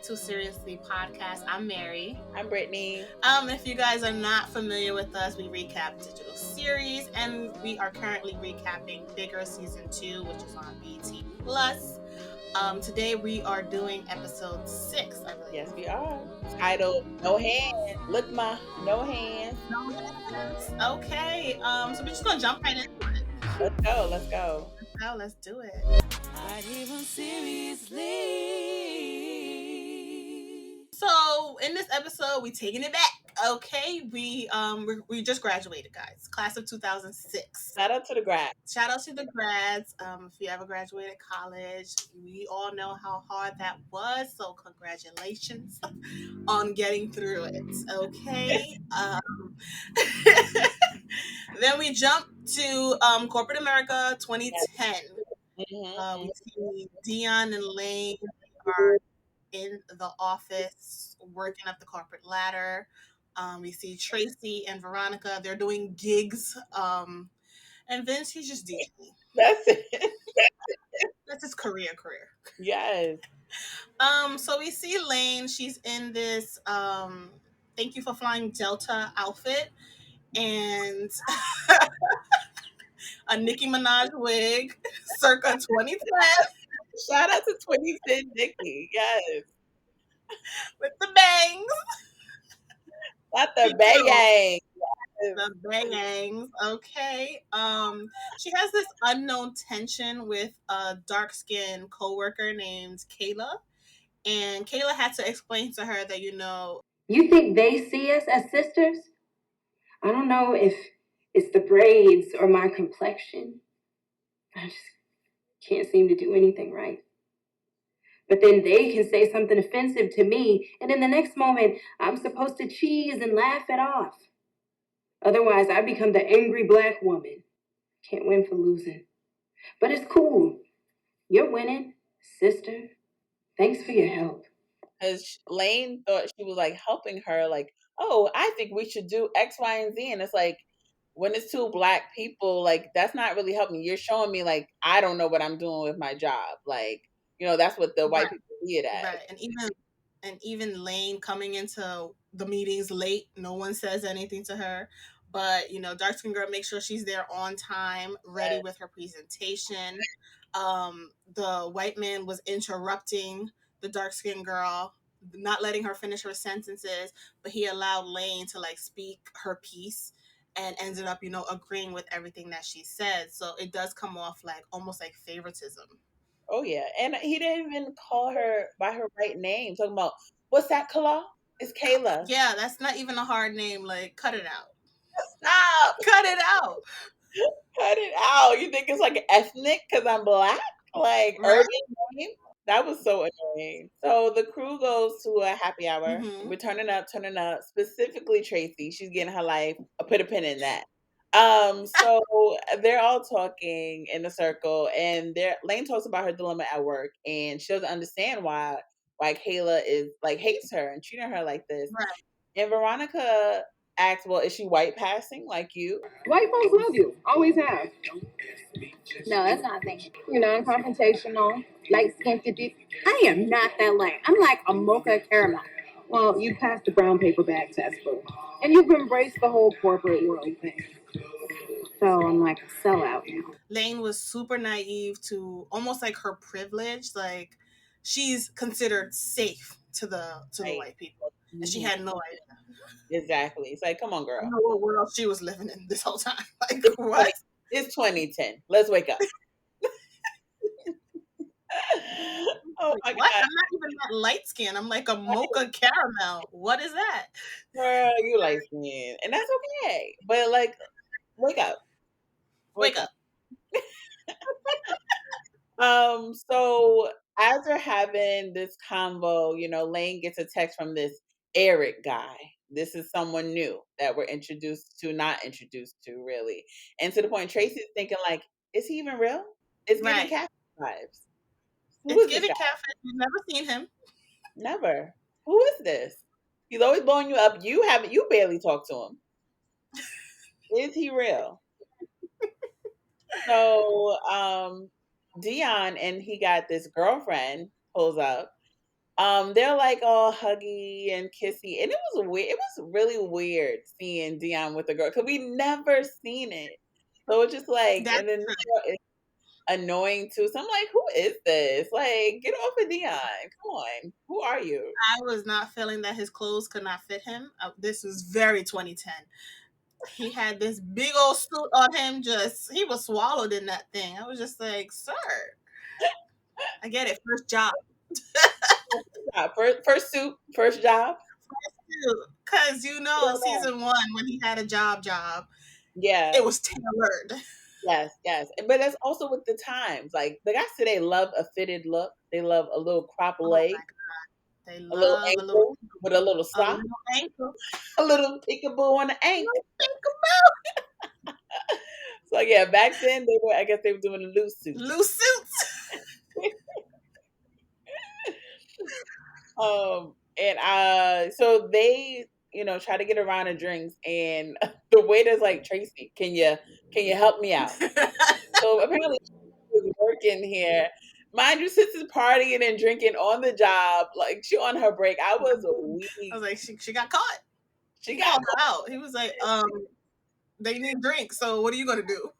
Too Seriously podcast. I'm Mary. I'm Brittany. If you guys are not familiar with us, we recap digital series, and we are currently recapping Bigger Season 2, which is on BT Plus. Today we are doing episode 6, I believe. Yes, we are. Titled No Hands. Look, no hands. No hands. Okay. So we're just gonna jump right into it. Let's go. Let's do it. Not even seriously. So in this episode, we taking it back. Okay, we just graduated, guys. Class of 2006. Shout out to the grads. Shout out to the grads. If you ever graduated college, we all know how hard that was. So congratulations on getting through it. Okay. Then we jump to corporate America 2010. Mm-hmm. We see Deon and Layne are in the office working up the corporate ladder. We see Tracy and Veronica. They're doing gigs. And Vince, he's just DJing. That's it. That's his career. Yes. So we see Layne. She's in this thank you for flying Delta outfit and a Nicki Minaj wig circa 2010 Shout out to 2010 Nicki. Yes. with the bangs. Not the bang. The bangs. Okay. She has this unknown tension with a dark-skinned coworker named Kayla. And Kayla had to explain to her that, You think they see us as sisters? I don't know if it's the braids or my complexion. I just can't seem to do anything right. But then they can say something offensive to me, and in the next moment, I'm supposed to cheese and laugh it off. Otherwise, I become the angry black woman. Can't win for losing. But it's cool. You're winning, sister. Thanks for your help. Because Layne thought she was like helping her, like, oh, I think we should do X, Y, and Z. And it's like, when it's two black people, like, that's not really helping. You're showing me, like, I don't know what I'm doing with my job. Like, that's what the white people see it as. Right. And even Layne coming into the meetings late, no one says anything to her. But, dark skin girl makes sure she's there on time, ready with her presentation. The white man was interrupting the dark skinned girl, not letting her finish her sentences, but he allowed Layne to speak her piece and ended up, agreeing with everything that she said. So it does come off almost like favoritism. Oh yeah, and he didn't even call her by her right name. Talking about, what's that, Kala? It's Kayla. Yeah, that's not even a hard name. Cut it out. Stop. Cut it out. Cut it out. You think it's ethnic because I'm black? Right. Urban name? That was so annoying. So the crew goes to a happy hour. Mm-hmm. We're turning up. Specifically Tracy. She's getting her life. I'll put a pin in that. So they're all talking in a circle, and Layne talks about her dilemma at work, and she doesn't understand why Kayla is hates her and treating her like this. Right. And Veronica asks, well, is she white passing like you? White folks love you. Always have. No, that's not a thing. You're non-confrontational. Light skin 50. I am not that light. I'm like a mocha caramel. Well, you passed the brown paper bag test, boo. And you've embraced the whole corporate world thing. So I'm like a sellout now. Layne was super naive to almost her privilege. She's considered safe to the white people. And she had no idea. Exactly. It's come on, girl. I don't know what world she was living in this whole time. What? It's 2010. Let's wake up. Oh my God. I'm not even that light skin. I'm like a mocha caramel. What is that? Girl, you light skin. And that's okay. But wake up. Wake up. So as they're having this convo, Layne gets a text from this Eric guy. This is someone new that we're not introduced to really. And to the point, Tracy's thinking is he even real? It's giving catfish vibes. It's giving catfish. You've never seen him. Never. Who is this? He's always blowing you up. You barely talk to him. Is he real? So, Deon and he got this girlfriend pulls up. They're like all huggy and kissy, and it was weird. It was really weird seeing Deon with a girl because we never seen it. So it's just like, That's and then true. it's annoying too. So I'm like, who is this? Like, get off of Deon. Come on, who are you? I was not feeling that his clothes could not fit him. This was very 2010. He had this big old suit on him. Just he was swallowed in that thing. I was just like, sir, I get it. First job, First suit, first job. because I don't know. season one when he had a job, Yeah. it was tailored. Yes, yes. But that's also with the times. Like the guys today love a fitted look. They love a little crop Oh my leg, god, they a little love ankle with a little a sock, little ankle, a little peekaboo on the a ankle. little So yeah, back then they were. I guess they were doing the loose suits. loose suits. And so they, try to get around the drinks, and the waiter's like, Tracy, can you help me out? So apparently she was working here. Mind you, sis is partying and drinking on the job, like she on her break. I was I weak. was like, she got caught. She He got called caught. her out. He was like, they need drinks. So what are you gonna do?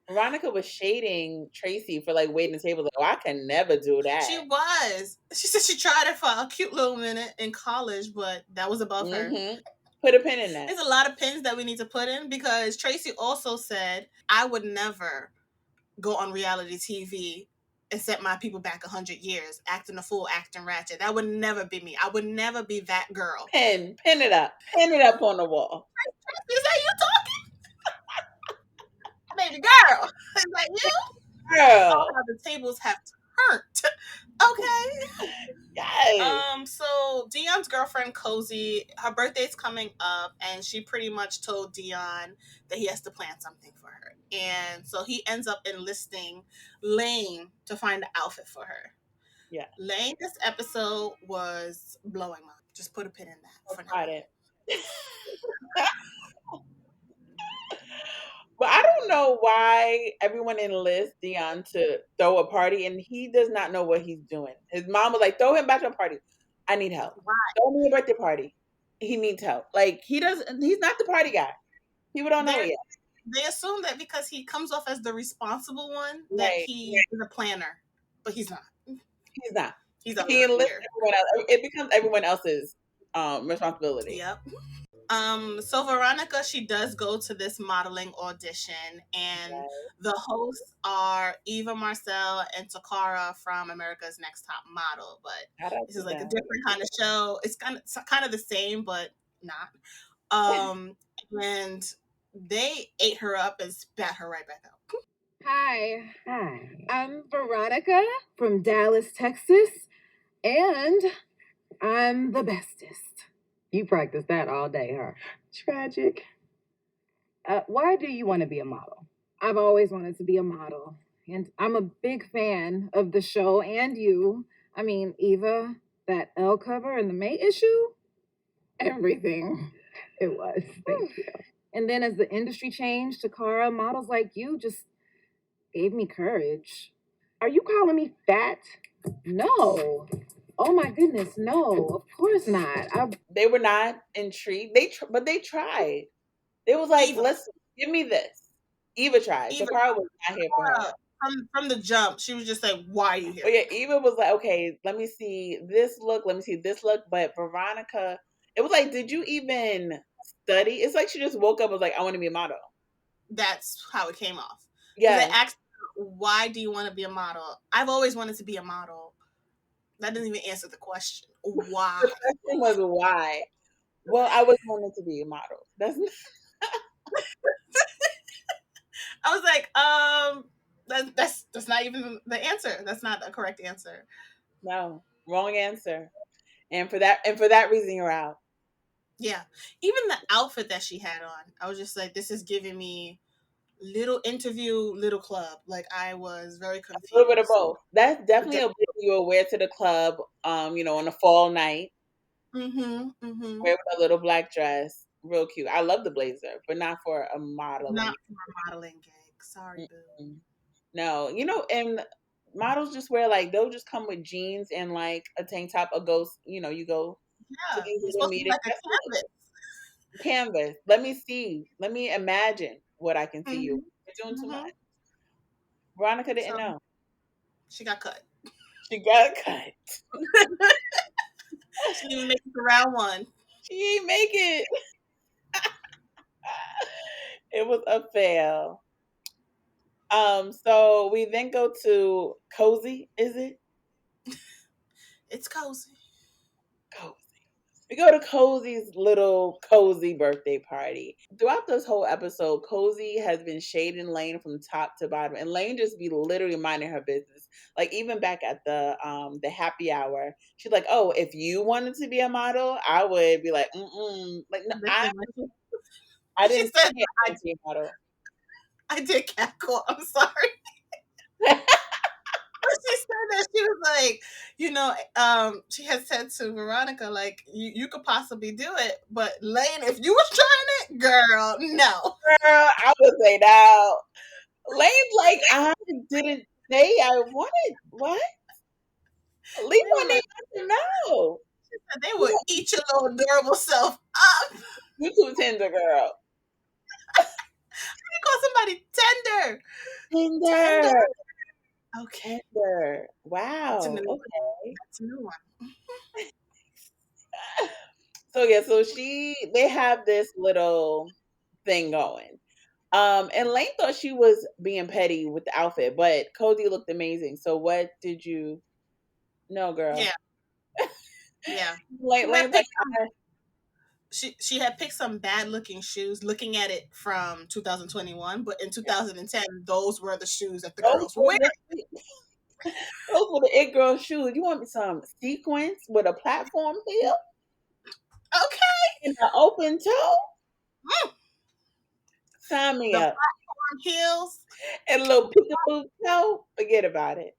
Veronica was shading Tracy for like waiting the table. Like, oh, I can never do that. She was. She said she tried it for a cute little minute in college, but that was above her. Put a pin in that. There's a lot of pins that we need to put in because Tracy also said, I would never go on reality TV and set my people back 100 years, acting a fool, acting ratchet. That would never be me. I would never be that girl. Pin it up. Pin it up on the wall. Is that you talking? Baby girl. Is that you? Girl. How the tables have turned. Okay. Yes. So Deon's girlfriend Cozy, her birthday's coming up, and she pretty much told Deon that he has to plan something for her. And so he ends up enlisting Layne to find an outfit for her. Yeah. Layne, this episode was blowing my. Just put a pin in that for now. It. But I don't know why everyone enlists Deon to throw a party, and he does not know what he's doing. His mom was like, "Throw him back to a party. I need help. Why? Throw me a birthday party. He needs help. Like he doesn't. He's not the party guy. People don't know yet. They assume that because he comes off as the responsible one, that Right. he is a planner, but he's not. He's not. He's a He enlists here. everyone else. It becomes everyone else's responsibility. Yep. So Veronica, she does go to this modeling audition, and the hosts are Eva Marcel and Takara from America's Next Top Model. But this is like a different kind of show. It's kind of the same, but not. And they ate her up and spat her right back out. Hi. I'm Veronica from Dallas, Texas, and I'm the bestest. You practice that all day, huh? Tragic. Why do you want to be a model? I've always wanted to be a model, and I'm a big fan of the show and you. I mean, Eva, that L cover in the May issue, everything. It was. Thank you. And then as the industry changed, Takara, models like you just gave me courage. Are you calling me fat? No. Oh my goodness, no, of course not. They were not intrigued. But they tried. They was like, Eva. "Listen, give me this." Eva tried. Takara was not here for her. From the jump, she was just like, "Why are you here?" But yeah, Eva was like, "Okay, let me see this look. Let me see this look." But Veronica, it was like, "Did you even study?" It's like she just woke up and was like, "I want to be a model." That's how it came off. Yeah. They asked her, "Why do you want to be a model?" I've always wanted to be a model. That doesn't even answer the question. Why? The question was why. Well, I was wanting to be a model. That's I was like, that's not even the answer. That's not a correct answer. No, wrong answer. And for that reason, you're out. Yeah, even the outfit that she had on, I was just like, this is giving me little interview, little club. Like I was very confused. A little bit of both. That's definitely a look you will wear to the club. On a fall night. Mm-hmm. Wear with a little black dress. Real cute. I love the blazer, but not for a modeling. Not for a modeling gig. Sorry, boo. No, and models just wear like they'll just come with jeans and like a tank top, a ghost. You go to Yeah, these it's little supposed to be meetings. like a That's it. canvas. Canvas. Let me see. Let me imagine what I can see you. Hmm. You're doing too much. Hmm. Veronica So didn't know. she got cut. She got cut. She didn't even make it to round one. She ain't make it. It was a fail. So we then go to Cozy, is it? It's cozy. Cozy. We go to Cozy's little cozy birthday party. Throughout this whole episode, Cozy has been shading Layne from top to bottom, and Layne just be literally minding her business. Like even back at the happy hour, she's like, "Oh, if you wanted to be a model, I would be like, like no, Listen, I she didn't said say I I, wanted to be a model." I did cackle. I'm sorry. She said that she was like, she had said to Veronica, like, you could possibly do it, but Layne, if you was trying it, girl, no. Girl, I would say no. Layne's like, I didn't say I wanted what? Leave They my were name like, out to know. they would eat your little adorable self up. You You too tender, girl. call somebody tender. Tender. Tender. Okay. Tender. That's a Wow. new one. Okay. That's a new one. So yeah, so they have this little thing going. And Lane thought she was being petty with the outfit, but Cody looked amazing. So what did you know, Yeah, girl? yeah. She Lane's had like, picked she had picked some bad looking shoes looking at it from 2021, but in 2010 those were the shoes that the those girls were were wearing. the those were the it girl shoes. You want me some sequins with a platform heel Okay. and an open toe? Mm. Sign me The up. platform heels, And a little peekaboo toe? Forget about it.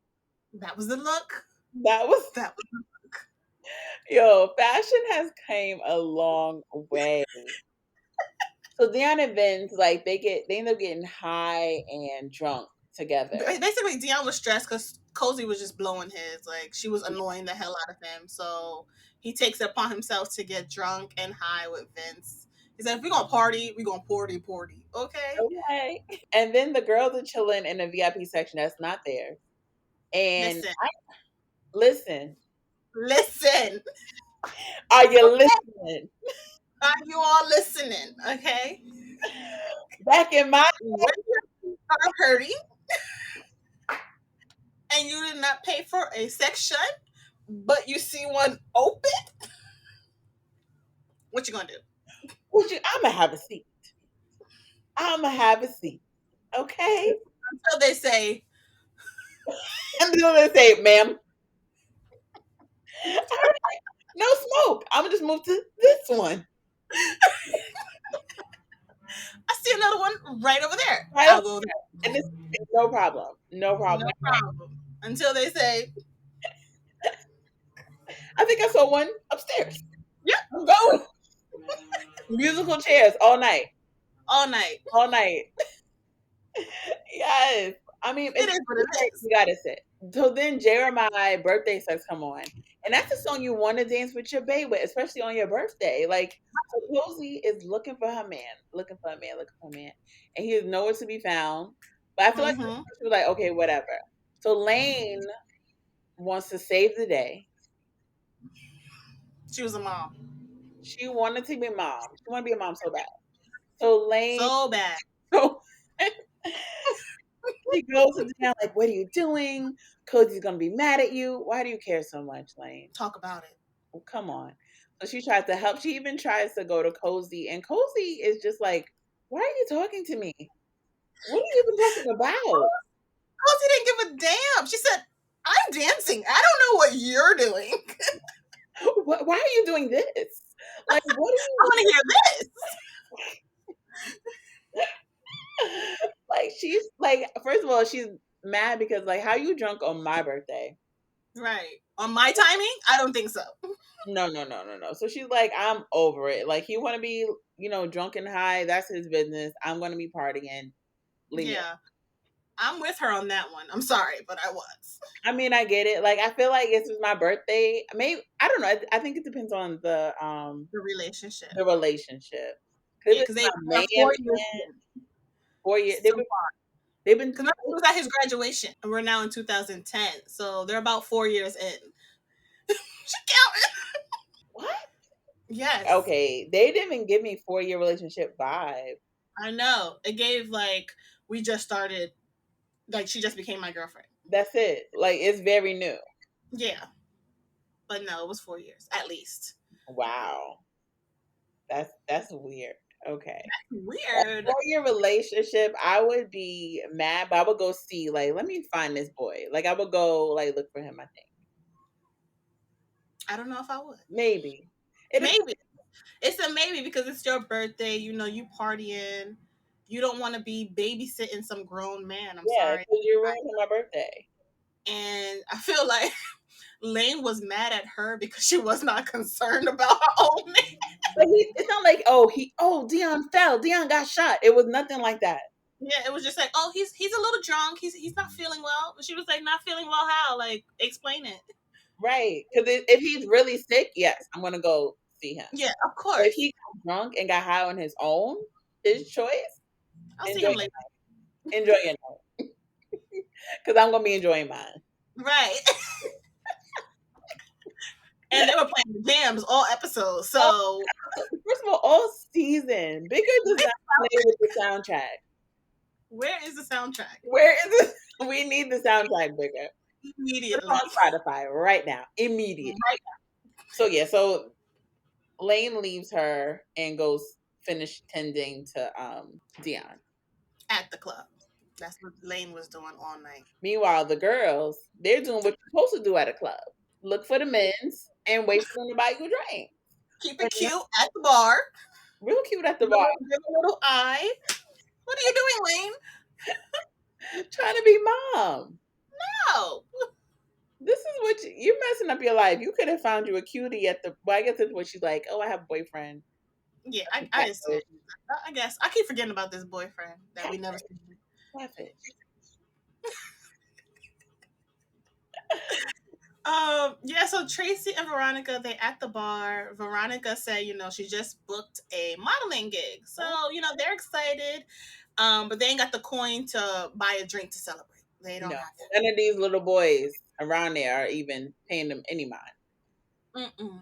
that was the look. That was That was the look. yo, fashion has came a long way. So Deon and Vince, like they end up getting high and drunk together. Basically, Deon was stressed because Cozy was just blowing his. Like, she was annoying the hell out of him. So he takes it upon himself to get drunk and high with Vince. He said, if we're going to party, we're going to party. Okay? Okay. And then the girls are chilling in the VIP section that's not there. And Listen. listen, Listen. are you Okay? listening? Are you all listening? Okay? Back in my When you are hurting and you did not pay for a section, but you see one open, what you gonna do? I'ma have a seat. I'ma have a seat. Okay? Until they say, And then they say, ma'am, all right, no smoke. I'ma just move to this one. I see another one right over there. Right I'll up go there. And it's no problem. No there. problem. No problem. Until they say, I think I saw one upstairs. yep, I'm going. Musical chairs all night. all night. All night. Yes. I mean, It is what it it's like is. you gotta sit. So then Jeremiah birthday starts come on. And that's a song you want to dance with your babe with, especially on your birthday. Like so Rosie is looking for her man, looking for a man, looking for a man. And he is nowhere to be found. But I feel like Mm-hmm. she was like, okay, whatever. So Layne wants to save the day. She was a mom. She wanted to be a mom. She wanted to be a mom so bad. So Layne, So bad. so she goes to Deon like, "What are you doing? Cody's gonna be mad at you. Why do you care so much, Layne? Talk about it. Well, come on." So she tries to help. She even tries to go to Cozy, and Cozy is just like, "Why are you talking to me? What are you even talking about? Cozy didn't give a damn. She said, I'm dancing. I don't know what you're doing. Why are you doing this? Like, what are I you want to hear this. like?" She's like, first of all, she's mad because like, how you drunk on my birthday? Right. On my timing? I don't think so. No, no, no, no, no. So she's like, I'm over it. Like, he want to be, drunk and high. That's his business. I'm going to be partying. Leave me Yeah. I'm with her on that one. I'm sorry, but I was. I mean, I get it. Like, I feel like this was my birthday. Maybe I don't know. I think it depends on The relationship. the relationship. Because Yeah, it's because my they're man, 4 years man. in 4 years. so far. They've been Because it was at his graduation, and we're now in 2010, so they're about 4 years in. She counting. what? Yes, Okay, they didn't even give me 4 year relationship vibe. I know. It gave like we just started. Like she just became my girlfriend. That's it. Like, it's very new. Yeah, but no, it was 4 years at least. Wow, that's weird. Okay. A Weird. 4 year relationship, I would be mad, but I would go see, like, let me find this boy. Like, I would go, like, look for him, I think. I don't know if I would. Maybe. It depends. Maybe it's a maybe because it's your birthday. You know, you partying. You don't want to be babysitting some grown man. I'm Yeah, sorry. because you're ruining my birthday. And I feel like Layne was mad at her because she was not concerned about her own man. But it's not like, Deon fell, Deon got shot. It was nothing like that. Yeah, it was just like, oh, he's a little drunk. He's not feeling well. And she was like, not feeling well. How? Like, explain it. Right. Because if he's really sick, yes, I'm going to go see him. Yeah, of But if course. he got drunk and got high on his own, his choice, I'll see enjoy him your later. night. Enjoy your night. Because I'm going to be enjoying mine. Right. And they were playing the jams all episodes. Oh, So first of all season, Bigger does not play with the soundtrack. where is the soundtrack? Where is it? We need the soundtrack, Bigger. Put it Immediately. on Spotify right now, immediately. Right So yeah, so Layne leaves her and goes finish tending to Deon. at the club. That's what Layne was doing all night. Meanwhile, the girls, they're doing what you're supposed to do at a club. Look for the men's and wait for them to buy you a drink. Keep But it no, cute at the bar. real cute at the Give a bar. little eye. What are you doing, Layne? Trying to be mom. No. This is what you're messing up your life. You could have found you a cutie at the. Well, I guess that's what she's like. Oh, I have a boyfriend. Yeah, I didn't say it. I guess I keep forgetting about this boyfriend that we never seen. Catfish. Yeah, so Tracy and Veronica, they at the bar. Veronica said, she just booked a modeling gig. So, they're excited. But they ain't got the coin to buy a drink to celebrate. They don't No, have none of these little boys around there are even paying them any mind. that. Mm-mm.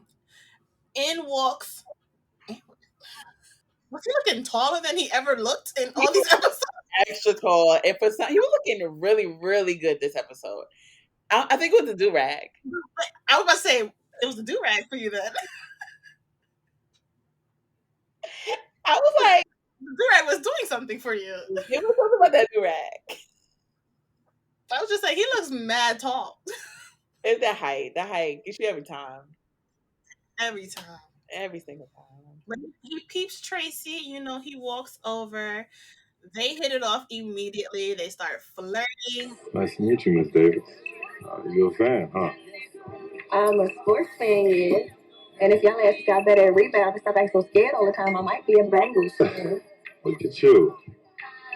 In walks. Was he looking taller than he ever looked in all these episodes? Extra tall, and for some, he was looking really, really good this episode. I think it was a do rag. I was about to say it was a do rag for you then. I was like, The do rag was doing something for you. give me something about that do rag. I was just like, he looks mad tall It's the height. The height gets you every time, every time. every single time. When he peeps Tracy, he walks over. They hit it off immediately. They start flirting. Nice to meet you, Miss Davis. You're a fan, huh? I'm a sports fan, yes. And if y'all ask got better at rebound and stop acting so scared all the time, I might be a Bengals fan. Look at you.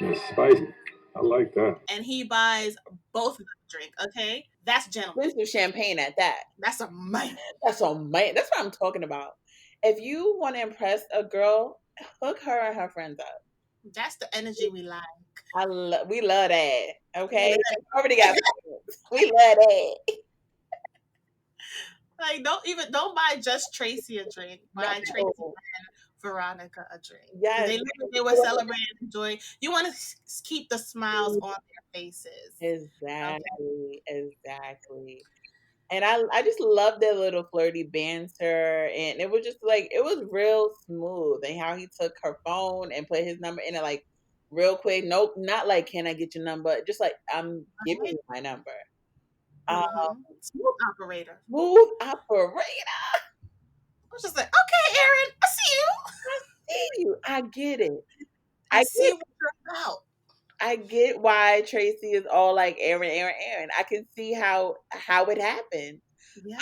That's spicy. I like that. And he buys both of them a drink, okay? That's gentleman. This is champagne at that. That's a man. That's a man. That's what I'm talking about. If you want to impress a girl, hook her and her friends up. That's the energy we like. We love that. Okay, already got friends. We love that. Like, don't buy just Tracy a drink. Buy No. Tracy and Veronica a drink. Yes. They were celebrating, enjoying. You want to keep the smiles on their faces. Exactly. Exactly. And I just love their little flirty banter, and it was just like it was real smooth, and how he took her phone and put his number in it like real quick. Nope, not like can I get your number? Just like I'm giving you my number. Smooth operator. Smooth operator. I was just like, okay, Aaron, I see you. I see you. I get it. I see what you're about. I get why Tracy is all like Aaron. I can see how it happened. Yeah.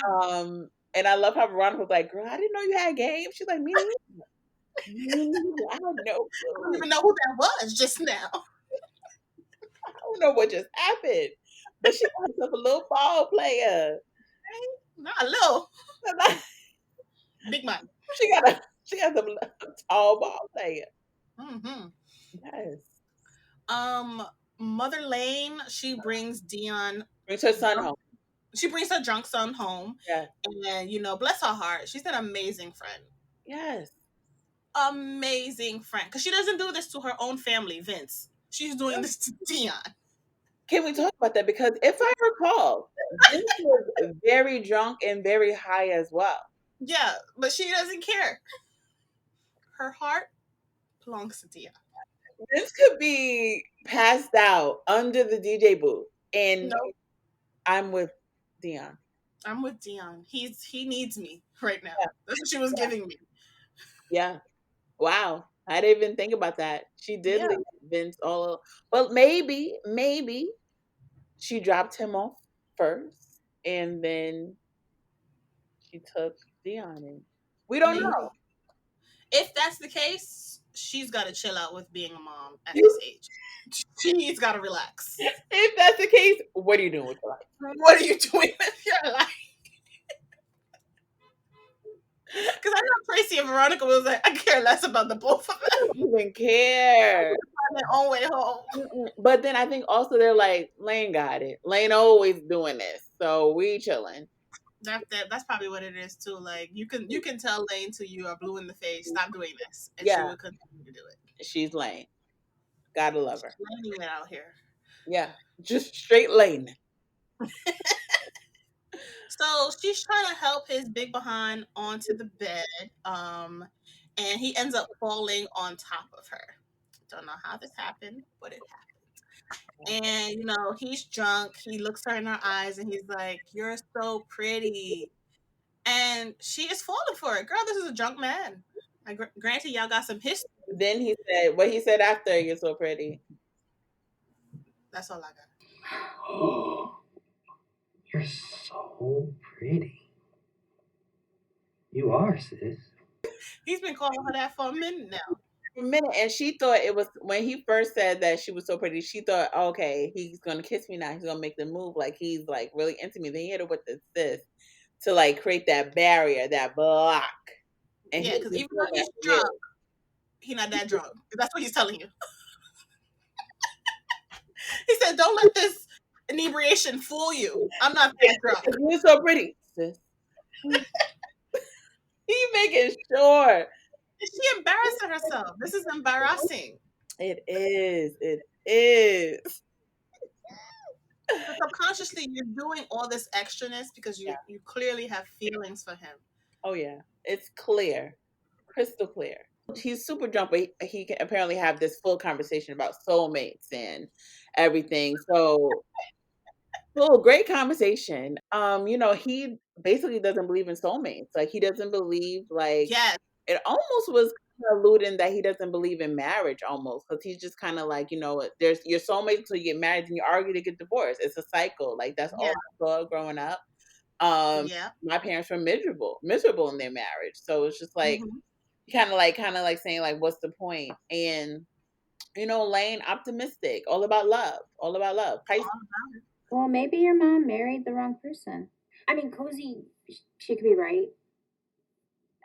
And I love how Veronica was like, "Girl, I didn't know you had game." She's like, "Me neither. I don't know. I don't even know who that was just now." don't know what just happened. But she got herself a little ball player. Not a little. Big man. She got some tall ball player. Mm-hmm. Yes. Um, Mother Layne, she brings Deon Brings her son drunk. home. She brings her drunk son home, Yes. and bless her heart, she's an amazing friend. Yes. Amazing friend, because she doesn't do this to her own family, Vince. She's doing this to Deon. Can we talk about that? Because if I recall, Vince was very drunk and very high as well. Yeah, but she doesn't care. Her heart belongs to Deon. Vince could be passed out under the DJ booth, and No, I'm with Deon. I'm with Deon. He needs me right now. Yeah. That's what she was giving me. Yeah. Wow. I didn't even think about that. She did Yeah, leave Vince all. Well, maybe she dropped him off first, and then she took Dion in. We don't know. maybe. If that's the case, she's got to chill out with being a mom at this age. She's got to relax. If that's the case, what are you doing with your life? What are you doing with your life? Because I know Tracy and Veronica was like, I care less about the both of them. I don't even care. On their own way home. But then I think also they're like, Layne got it. Layne always doing this, so we chilling. That's probably what it is too. Like you can tell Layne till you are blue in the face, stop doing this, and she Yeah, will continue to do it. she's Layne. Gotta love her. Layne it out here. Yeah, just straight Layne. So she's trying to help his big behind onto the bed, and he ends up falling on top of her. Don't know how this happened, but it happened. And he's drunk. He looks her in her eyes, and he's like, "You're so pretty," and she is falling for it. Girl, this is a drunk man. Granted, y'all got some history. Then he said what he said after, "You're so pretty." That's all I got. Oh, you're so pretty. You are, sis. He's been calling her that for a minute now. For a minute, and she thought it was when he first said that she was so pretty. She thought, okay, he's gonna kiss me now. He's gonna make the move like he's like really into me. Then he hit her with this to like create that barrier, that block. And Yeah, because even though he's drunk, he's not that drunk. That's what he's telling you. He said, "Don't let this inebriation fool you. I'm not that drunk." You're so pretty, sis. He making sure. She embarrassing herself. This is embarrassing. It is. It is. So subconsciously, you're doing all this extraness because you clearly have feelings for him. Oh yeah, it's clear, crystal clear. He's super drunk, but he can apparently have this full conversation about soulmates and everything. So, great conversation. He basically doesn't believe in soulmates. Like he doesn't believe Yes. it almost was kind of alluding that he doesn't believe in marriage almost because he's just kind of like there's your soulmate until you get married and you argue to get divorced. It's a cycle. Like that's all I saw growing up. Yeah. My parents were miserable in their marriage, so it's just like kind of like saying like, what's the point? And Layne, optimistic, all about love. Well, maybe your mom married the wrong person. I mean, Cozy, she could be right.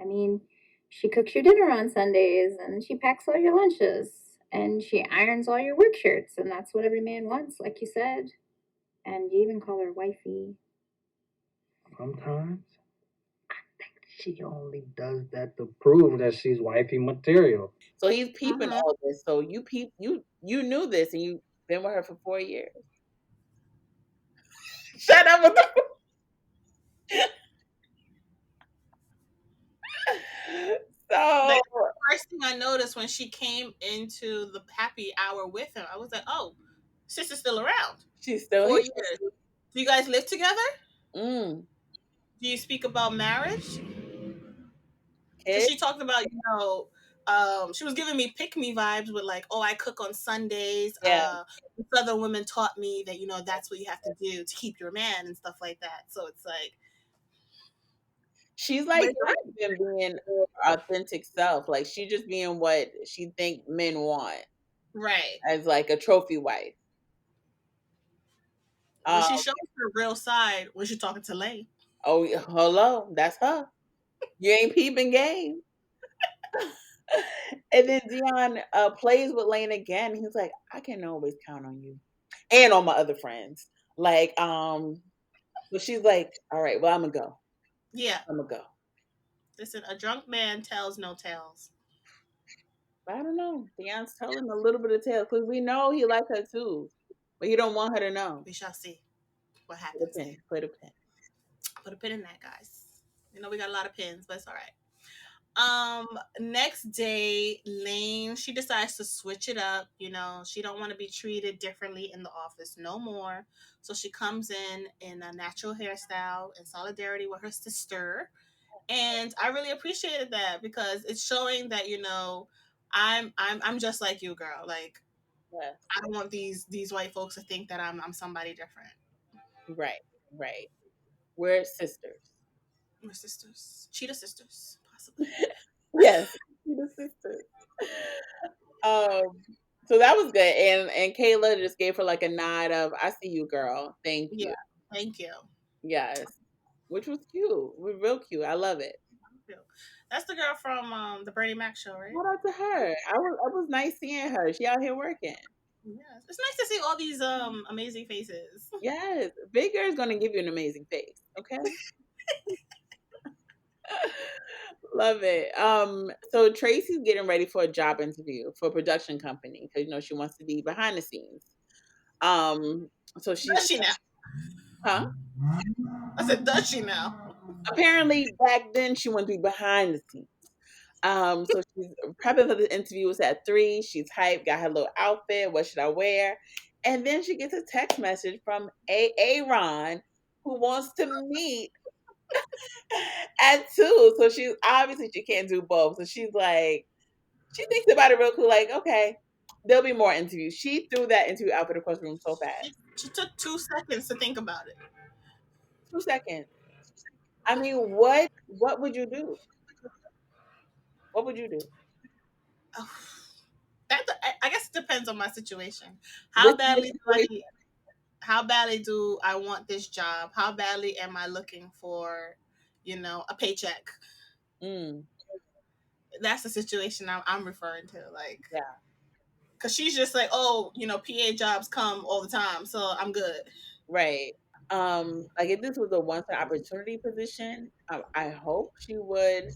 I mean, she cooks your dinner on Sundays and she packs all your lunches and she irons all your work shirts, and that's what every man wants, like you said. And you even call her wifey. Sometimes I think she only does that to prove that she's wifey material. So he's peeping all this. So you knew this, and you've been with her for 4 years. Shut up with the. So Like, the first thing I noticed when she came into the happy hour with him, I was like, "Oh, sister's still around. She's still 4 here. years. Do you guys live together? Mm. Do you speak about marriage?" Because Kids? she talked about, she was giving me pick me vibes with like, "Oh, I cook on Sundays. Yeah. Southern women taught me that that's what you have to do to keep your man and stuff like that." So it's like she's like not even being her authentic self. Like she just being what she think men want. Right. As like a trophy wife. When Um, she shows her real side, when she's talking to Layne. oh, hello, that's her. You ain't peeping game. And then Deon plays with Layne again. He's like, I can always count on you and on my other friends. Like, but she's like, all right, well, I'm gonna go. Yeah. I'm gonna go. Listen, a drunk man tells no tales. But I don't know. Deon's telling a little bit of tales because we know he likes her too, but he don't want her to know. We shall see what Put a happens. pin. Put a pin. Put a pin in that, guys. You know we got a lot of pins, but it's all right. Next day, Layne, she decides to switch it up. You know, she don't want to be treated differently in the office no more. So she comes in a natural hairstyle in solidarity with her sister. And I really appreciated that because it's showing that, you know, I'm just like you, girl. Like Yes. I don't want these white folks to think that I'm somebody different. Right. Right. We're sisters. We're sisters. Cheetah sisters, possibly. Yes. We're the sisters. Um, so that was good. And Kayla just gave her like a nod of I see you, girl. Thank Yeah. you. Thank you. Yes. Which was cute. Was real cute. I love it. That's the girl from the Bernie Mac show, right? Shout out to her. I was nice seeing her. She out here working. Yes. It's nice to see all these amazing faces. Yes. Big Girl is gonna give you an amazing face. Okay. Love it. So Tracy's getting ready for a job interview for a production company because she wants to be behind the scenes. Um, so she's Does she now? huh? I said, does she now? Apparently back then she wanted to be behind the scenes. So she's prepping for the interview. It's at 3. She's hyped, got her little outfit. What should I wear? And then she gets a text message from Aaron who wants to meet at 2. So she can't do both. So she's like, she thinks about it real cool, like, okay, there'll be more interviews. She threw that interview out for the first room so fast. She took 2 seconds to think about it. 2 seconds. I mean, what would you do? What would you do? Oh, I guess it depends on my situation. This How badly do I situation. need? How badly do I want this job? How badly am I looking for, a paycheck? Mm, That's the situation I'm referring to. Like, yeah, because she's just like, oh, PA jobs come all the time, so I'm good. right. Like if this was a once an opportunity position, I hope she would,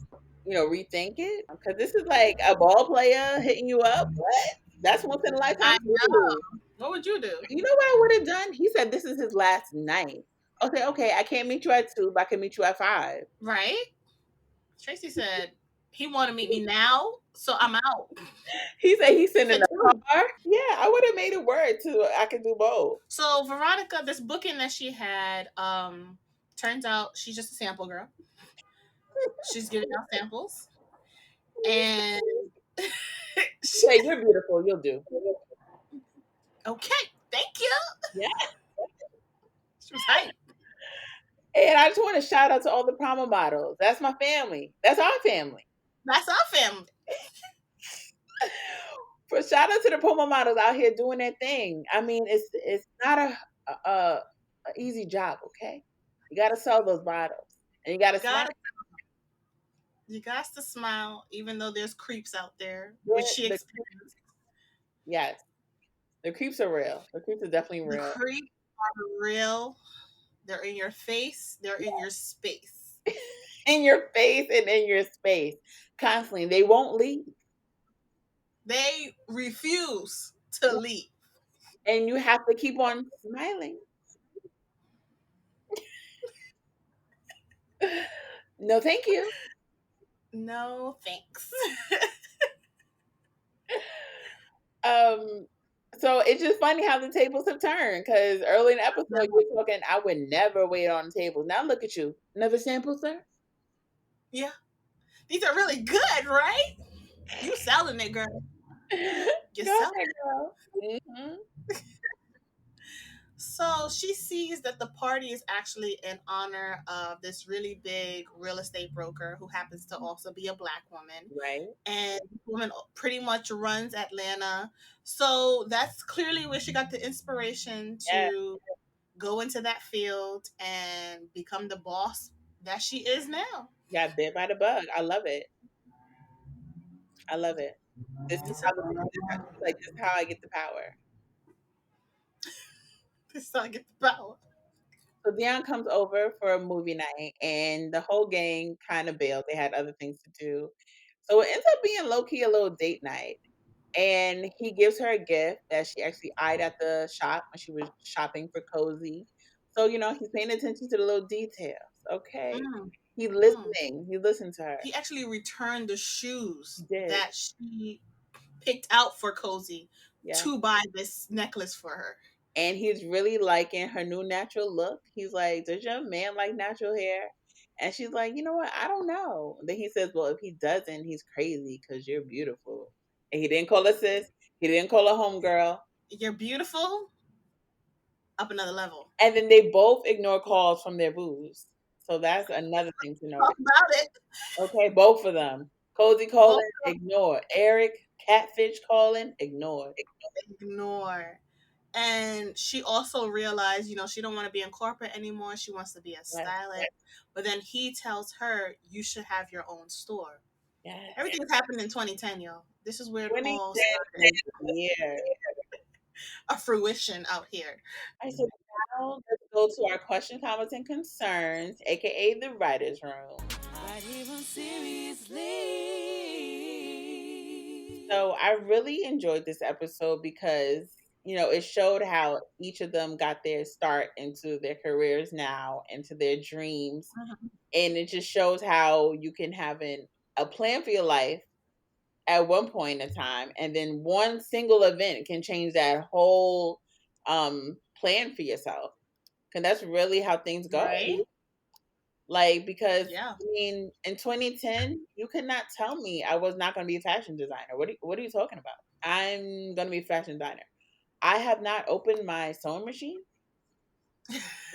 rethink it because this is like a ball player hitting you up. What? That's once in a lifetime I too. What would you do? You know what I would have done? He said this is his last night. Okay, I can't meet you at 2, but I can meet you at 5. Right? Tracy said he want to meet me now, so I'm out. He said he's He sending said, a car. Yeah, I would have made it work too. I could do both. so Veronica, this booking that she had, turns out she's just a sample girl. She's giving out samples, and Say you're beautiful. You'll do. okay, thank you. Yeah. She was hype. And I just want to shout out to all the promo models. That's my family. That's our family. That's our family. For shout out to the promo models out here doing their thing. I mean, it's not a easy job. Okay, you got to sell those bottles, and you got to smile. Got You got to smile, even though there's creeps out there, which The, she the experienced. yes, the creeps are real. The creeps are definitely The real. creeps are real. They're in your face. They're in your space. In your face and in your space, constantly. They won't leave. They refuse to leave. And you have to keep on smiling. No, thank you. No thanks. Um, so it's just funny how the tables have turned because early in the episode you were talking, I would never wait on tables. Now look at you. Another sample, sir? Yeah. These are really good, right? You selling it, girl. You Go selling ahead, it. girl. Hmm. So she sees that the party is actually in honor of this really big real estate broker who happens to also be a black woman. Right. And this woman pretty much runs Atlanta. So that's clearly where she got the inspiration Yeah. to go into that field and become the boss that she is now. Got bit by the bug. I love it. I love it. This is It's how like this is how I get the power. it's not get the power. So Deon comes over for a movie night, and the whole gang kind of bailed. They had other things to do, so it ends up being low key a little date night. And he gives her a gift that she actually eyed at the shop when she was shopping for Cozy. So he's paying attention to the little details. Okay, Mm, he mm. listening. He listened to her. He actually returned the He shoes did. that she picked out for Cozy Yeah. to buy this necklace for her. And he's really liking her new natural look. He's like, "Does your man like natural hair?" And she's like, "You know what? I don't know." Then he says, "Well, if he doesn't, he's crazy because you're beautiful." And he didn't call her sis. He didn't call her homegirl. You're beautiful, up another level. And then they both ignore calls from their booze. So that's another thing to Talk notice. about it. Okay, both of them. Cozy Both calling, ignore. Eric, catfish calling, ignore. ignore. And she also realized, she don't want to be in corporate anymore. She wants to be a Yes, stylist. But then he tells her, you should have your own store. yes. Everything's happened in 2010, y'all. This is where it all 2010 started. is the year. A fruition out here. All right, so now let's go to our question, comments, and concerns, aka the writers' room. But even seriously. So I really enjoyed this episode because it showed how each of them got their start into their careers now, into their dreams, Mhm. and it just shows how you can have a plan for your life at one point in time, and then one single event can change that whole plan for yourself. And that's really how things go. Right? Like, because Yeah. I mean, in 2010, you could not tell me I was not going to be a fashion designer. What are you talking about? I'm going to be a fashion designer. I have not opened my sewing machine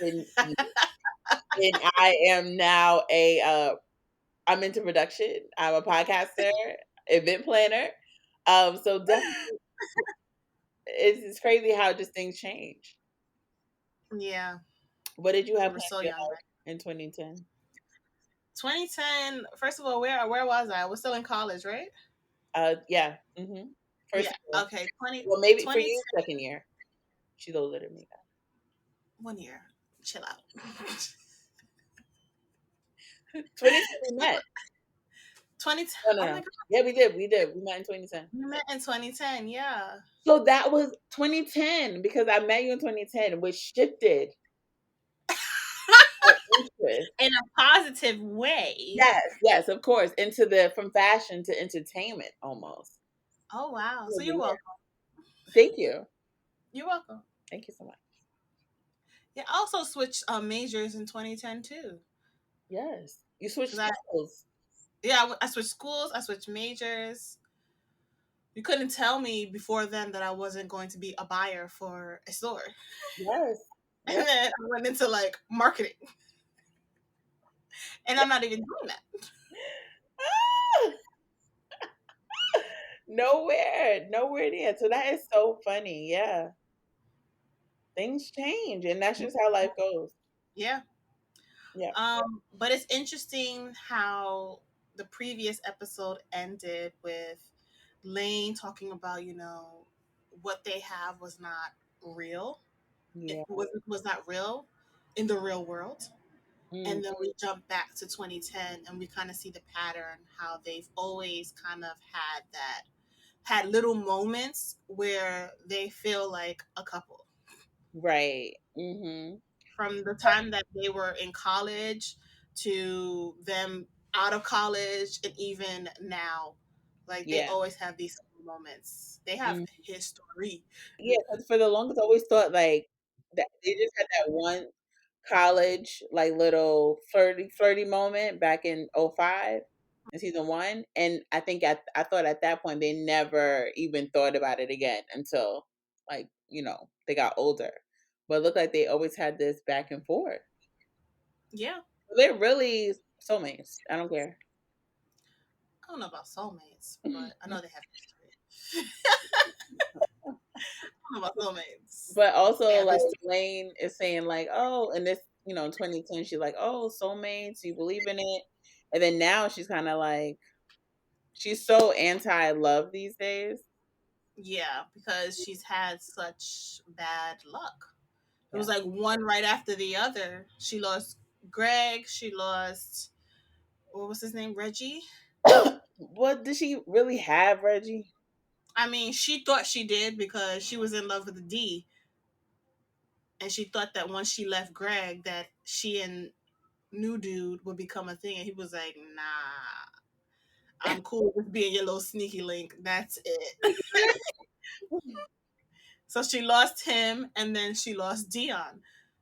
in years. And I am now I'm into production. I'm a podcaster, event planner. So definitely, it's crazy how just things change. Yeah. What did you We have were planned so for your young, life right? in 2010? 2010, first of all, where was I? I was still in college, right? Yeah. Yeah. First year. Okay. 20, Well, maybe for 2010, you, second year. She's older than me. 1 year. Chill out. 2010 we met. 2010. No, no, Oh my no. God. Yeah, we did. We did. We met in 2010. We met in 2010. Yeah. So that was 2010 because I met you in 2010, which shifted our interest. In a positive way. Yes, yes, of course, into the from fashion to entertainment almost. Oh, wow. So you're Yeah. welcome. Thank you. You're welcome. Thank you so much. Yeah. I also switched majors in 2010 too. Yes. You switched Because schools. I switched schools, I switched majors. You couldn't tell me before then that I wasn't going to be a buyer for a store. Yes. And Yes. then I went into like marketing. And I'm not even doing that. Nowhere. Nowhere near. So that is so funny. Yeah. Things change and that's just how life goes. Yeah. Yeah. But it's interesting how the previous episode ended with Layne talking about, what they have was not real. It Yeah. was not real in the real world. Mm, And then we jump back to 2010 and we kind of see the pattern how they've always kind of had little moments where they feel like a couple right. Mhm. from the time that they were in college to them out of college and even now. Like they Yeah. always have these moments. They have Mm. history. Yeah, 'cause for the longest, I always thought, like, that they just had that one college, like, little flirty moment back in '05 in season 1, and I thought at that point they never even thought about it again until, like, they got older. But it looked like they always had this back and forth. Yeah. They're really soulmates. I don't care. I don't know about soulmates, but I know they have history. I don't know about soulmates. But also, Yeah, like, because Layne is saying, like, "Oh," and this, 2010, she's like, "Oh, soulmates, you believe in it?" And then now she's kinda like she's so anti-love these days. yeah, because she's had such bad luck. It was Yeah. like one right after the other. She lost Greg. She lost, what was his name, Reggie. What, did she really have Reggie? I mean, she thought she did because she was in love with the D, and she thought that once she left Greg, that she and new dude would become a thing. And he was like, "Nah, I'm cool with being your little sneaky link. That's it." So she lost him, and then she lost Deon.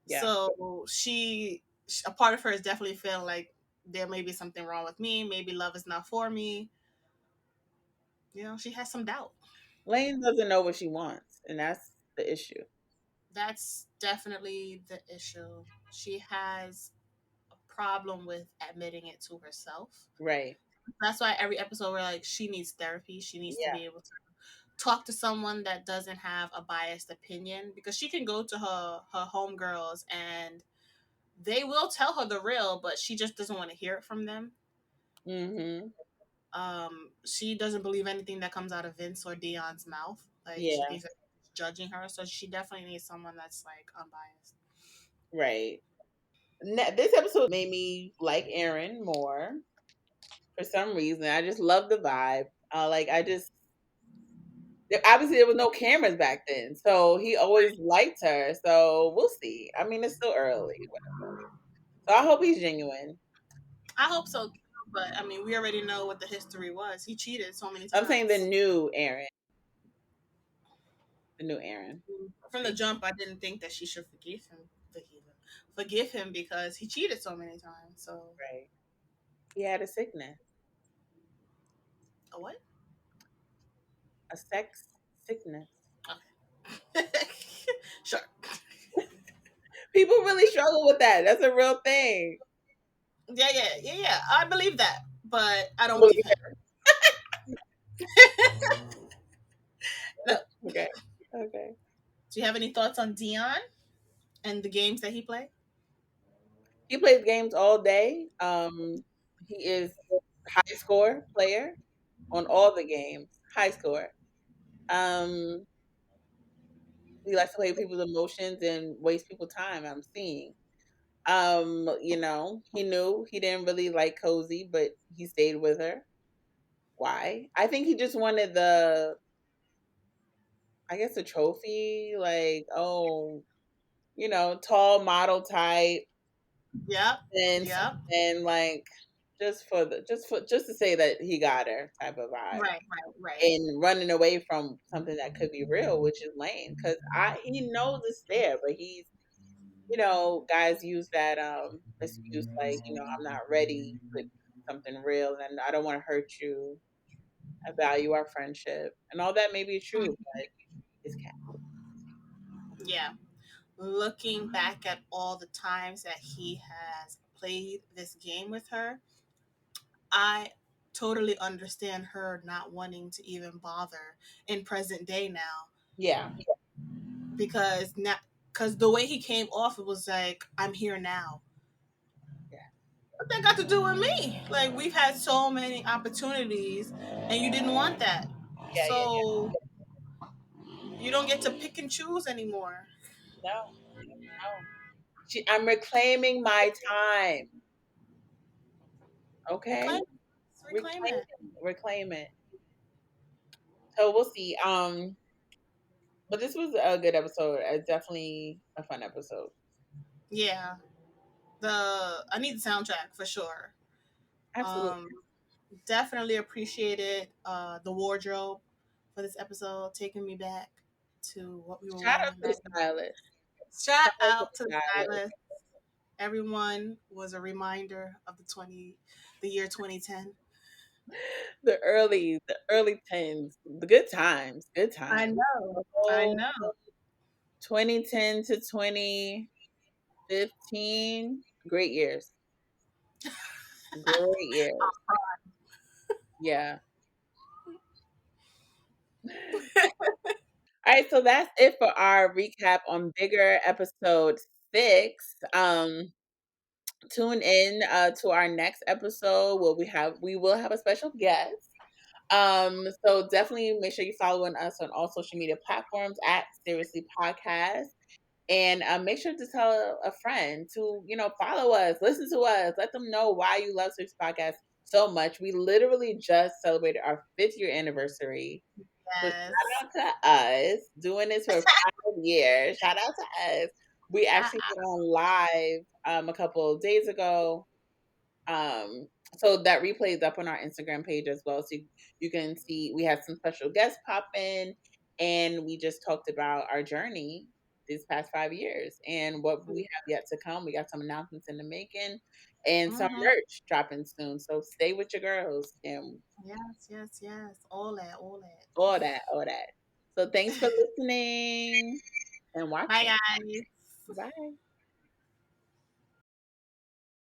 Yeah. So a part of her is definitely feeling like there may be something wrong with me. Maybe love is not for me. She has some doubt. Layne doesn't know what she wants, and that's the issue. That's definitely the issue. She has a problem with admitting it to herself. Right. That's why every episode we're like, she needs therapy. She needs to Yeah. be able to talk to someone that doesn't have a biased opinion, because she can go to her homegirls and they will tell her the real, but she just doesn't want to hear it from them. Mhm. She doesn't believe anything that comes out of Vince or Dion's mouth. Like, she Yeah. thinks that he's judging her, so she definitely needs someone that's like unbiased. Right. This episode made me like Aaron more for some reason. I just love the vibe. Like, obviously there was no cameras back then, so he always liked her. So we'll see. I mean, it's still early, whatever. So I hope he's genuine. I hope so too, but I mean, we already know what the history was. He cheated so many I'm saying the times. new Aaron, the new Aaron. From the jump, I didn't think that she should forgive him because he cheated so many times. So, Right. He had a sickness, a what? a sex sickness. Okay. Sure. People really struggle with that. That's a real thing. Yeah. I believe that, but I don't believe him. No. Okay. Okay. Do you have any thoughts on Dion and the games that he played? He plays games all day. He is high score player on all the games. High score. Um, he likes to play with people's emotions and waste people's time. I'm seeing. He knew he didn't really like Cozy, but he stayed with her. Why? I think he just wanted I guess, the trophy. Like, oh, tall model type, Yep. and Yep. and like just to say that he got her type of vibe. Right. And running away from something that could be real, which is Layne, because I he knows it's there, but guys use that excuse, like, I'm not ready with something real, and I don't want to hurt you. I value our friendship, and all that may be true, but it's cat. Yeah. Looking back at all the times that he has played this game with her, I totally understand her not wanting to even bother in present day now, Yeah, because now, because the way he came off, it was like, I'm here now. yeah, What that got to do with me? Like, we've had so many opportunities, and you didn't want that. yeah, yeah, yeah. So you don't get to pick and choose anymore. No, no. I'm reclaiming my time. Reclaim, Okay, reclaim it. reclaim it. So we'll see. But this was a good episode. Definitely a fun episode. Yeah, I need the soundtrack for sure. Absolutely. Um, Definitely appreciated the wardrobe for this episode, taking me back to what we were Shout out wearing to the back. stylist. Shout Shout out to out the to the stylist. stylist. Everyone was a reminder of the year 2010. The early tens, the good times, good I times. know. The I whole know. 2010 to 2015, great years. Great years. Yeah. All right, so that's it for our recap on Bigger episode 6. Tune in to our next episode where we will have a special guest. So definitely make sure you following us on all social media platforms at Seriously Podcast. And make sure to tell a friend to, follow us, listen to us, let them know why you love Seriously Podcast so much. We literally just celebrated our 5th-year anniversary. So Yes. shout out to us doing this for 5 years. Shout out to us. We Shout actually went on live a couple of days ago. Um, so that replay is up on our Instagram page as well. So you can see we had some special guests pop in, and we just talked about our journey these past 5 years and what we have yet to come. We got some announcements in the making and some Mm-hmm. merch dropping soon. So stay with your girls and Yes, yes, yes. All that, all that. all that, all that. So thanks for listening and Bye, watching. guys. Bye.